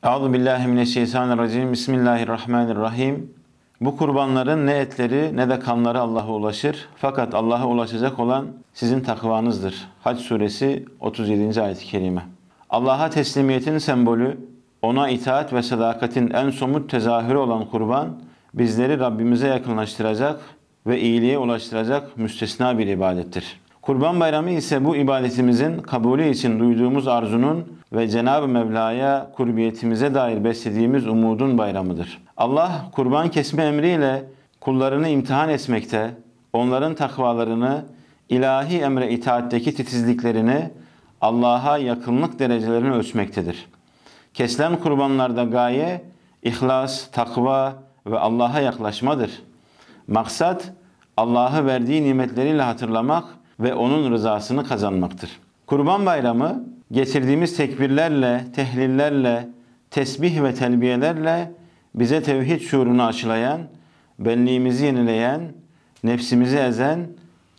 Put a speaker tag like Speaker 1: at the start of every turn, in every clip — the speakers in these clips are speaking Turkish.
Speaker 1: Euzubillahimineşşeytanirracim. Bismillahirrahmanirrahim. Bu kurbanların ne etleri ne de kanları Allah'a ulaşır. Fakat Allah'a ulaşacak olan sizin takvanızdır. Hac suresi 37. ayet-i kerime. Allah'a teslimiyetin sembolü, ona itaat ve sadakatin en somut tezahürü olan kurban, bizleri Rabbimize yakınlaştıracak ve iyiliğe ulaştıracak müstesna bir ibadettir. Kurban Bayramı ise bu ibadetimizin kabulü için duyduğumuz arzunun ve Cenab-ı Mevla'ya kurbiyetimize dair beslediğimiz umudun bayramıdır. Allah kurban kesme emriyle kullarını imtihan etmekte, onların takvalarını, ilahi emre itaatteki titizliklerini, Allah'a yakınlık derecelerini ölçmektedir. Kesilen kurbanlarda gaye, ihlas, takva ve Allah'a yaklaşmadır. Maksat, Allah'ı verdiği nimetleriyle hatırlamak ve onun rızasını kazanmaktır. Kurban Bayramı, getirdiğimiz tekbirlerle, tehlillerle, tesbih ve telbiyelerle bize tevhid şuurunu aşılayan, benliğimizi yenileyen, nefsimizi ezen,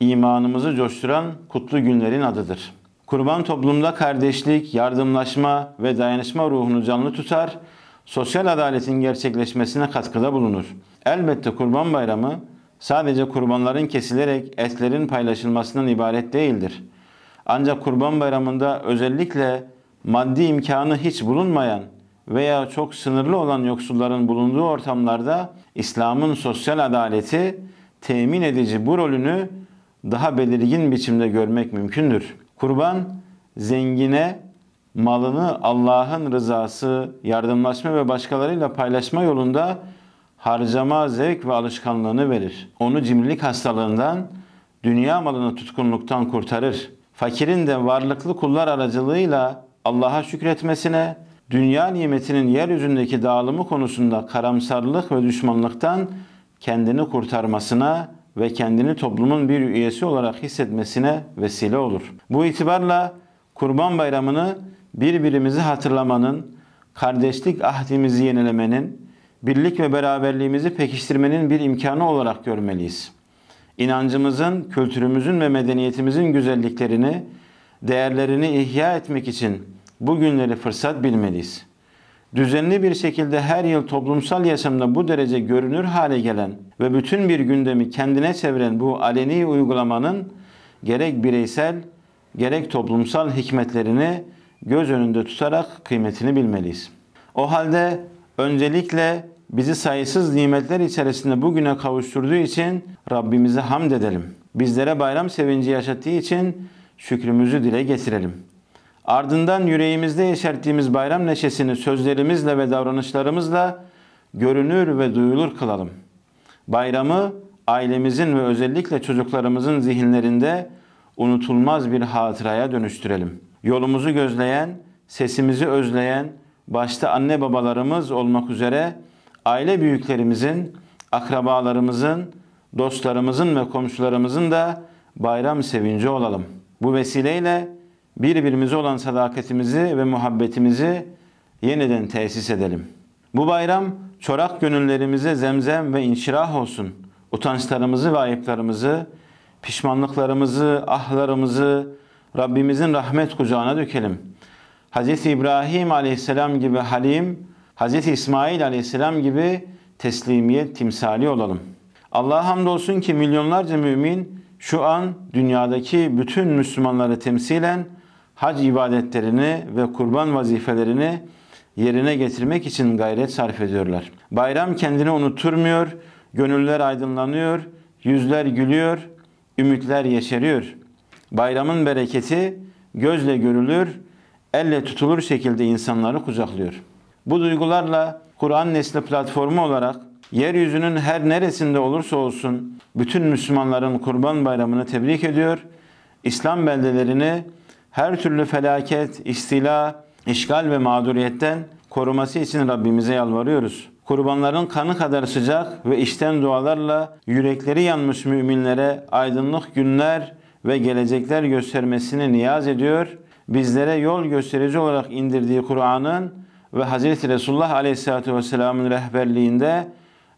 Speaker 1: imanımızı coşturan kutlu günlerin adıdır. Kurban toplumda kardeşlik, yardımlaşma ve dayanışma ruhunu canlı tutar, sosyal adaletin gerçekleşmesine katkıda bulunur. Elbette Kurban Bayramı sadece kurbanların kesilerek etlerin paylaşılmasından ibaret değildir. Ancak Kurban Bayramı'nda özellikle maddi imkanı hiç bulunmayan veya çok sınırlı olan yoksulların bulunduğu ortamlarda İslam'ın sosyal adaleti temin edici bu rolünü daha belirgin biçimde görmek mümkündür. Kurban, zengine malını Allah'ın rızası, yardımlaşma ve başkalarıyla paylaşma yolunda harcama, zevk ve alışkanlığını verir. Onu cimrilik hastalığından, dünya malını tutkunluktan kurtarır. Fakirin de varlıklı kullar aracılığıyla Allah'a şükretmesine, dünya nimetinin yeryüzündeki dağılımı konusunda karamsarlık ve düşmanlıktan kendini kurtarmasına ve kendini toplumun bir üyesi olarak hissetmesine vesile olur. Bu itibarla Kurban Bayramı'nı birbirimizi hatırlamanın, kardeşlik ahdimizi yenilemenin, birlik ve beraberliğimizi pekiştirmenin bir imkanı olarak görmeliyiz. İnancımızın, kültürümüzün ve medeniyetimizin güzelliklerini, değerlerini ihya etmek için bu günleri fırsat bilmeliyiz. Düzenli bir şekilde her yıl toplumsal yaşamda bu derece görünür hale gelen ve bütün bir gündemi kendine çeviren bu aleni uygulamanın gerek bireysel, gerek toplumsal hikmetlerini göz önünde tutarak kıymetini bilmeliyiz. O halde öncelikle bizi sayısız nimetler içerisinde bugüne kavuşturduğu için Rabbimize hamd edelim. Bizlere bayram sevinci yaşattığı için şükrümüzü dile getirelim. Ardından yüreğimizde yeşerttiğimiz bayram neşesini sözlerimizle ve davranışlarımızla görünür ve duyulur kılalım. Bayramı ailemizin ve özellikle çocuklarımızın zihinlerinde unutulmaz bir hatıraya dönüştürelim. Yolumuzu gözleyen, sesimizi özleyen, başta anne babalarımız olmak üzere aile büyüklerimizin, akrabalarımızın, dostlarımızın ve komşularımızın da bayram sevinci olalım. Bu vesileyle birbirimize olan sadakatimizi ve muhabbetimizi yeniden tesis edelim. Bu bayram çorak gönüllerimize zemzem ve inşirah olsun. Utançlarımızı ve ayıplarımızı, pişmanlıklarımızı, ahlarımızı Rabbimizin rahmet kucağına dökelim. Hz. İbrahim aleyhisselam gibi halim, Hz. İsmail aleyhisselam gibi teslimiyet timsali olalım. Allah'a hamdolsun ki milyonlarca mümin şu an dünyadaki bütün Müslümanları temsilen hac ibadetlerini ve kurban vazifelerini yerine getirmek için gayret sarf ediyorlar. Bayram kendini unutturmuyor, gönüller aydınlanıyor, yüzler gülüyor, ümitler yeşeriyor. Bayramın bereketi gözle görülür, elle tutulur şekilde insanları kucaklıyor. Bu duygularla Kur'an Nesli platformu olarak yeryüzünün her neresinde olursa olsun bütün Müslümanların Kurban Bayramı'nı tebrik ediyor. İslam beldelerini her türlü felaket, istila, işgal ve mağduriyetten koruması için Rabbimize yalvarıyoruz. Kurbanların kanı kadar sıcak ve içten dualarla yürekleri yanmış müminlere aydınlık günler ve gelecekler göstermesini niyaz ediyor. Bizlere yol gösterici olarak indirdiği Kur'an'ın ve Hz. Resulullah Aleyhisselatü Vesselam'ın rehberliğinde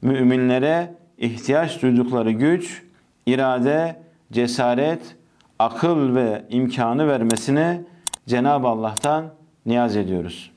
Speaker 1: müminlere ihtiyaç duydukları güç, irade, cesaret, akıl ve imkanı vermesini Cenab-ı Allah'tan niyaz ediyoruz.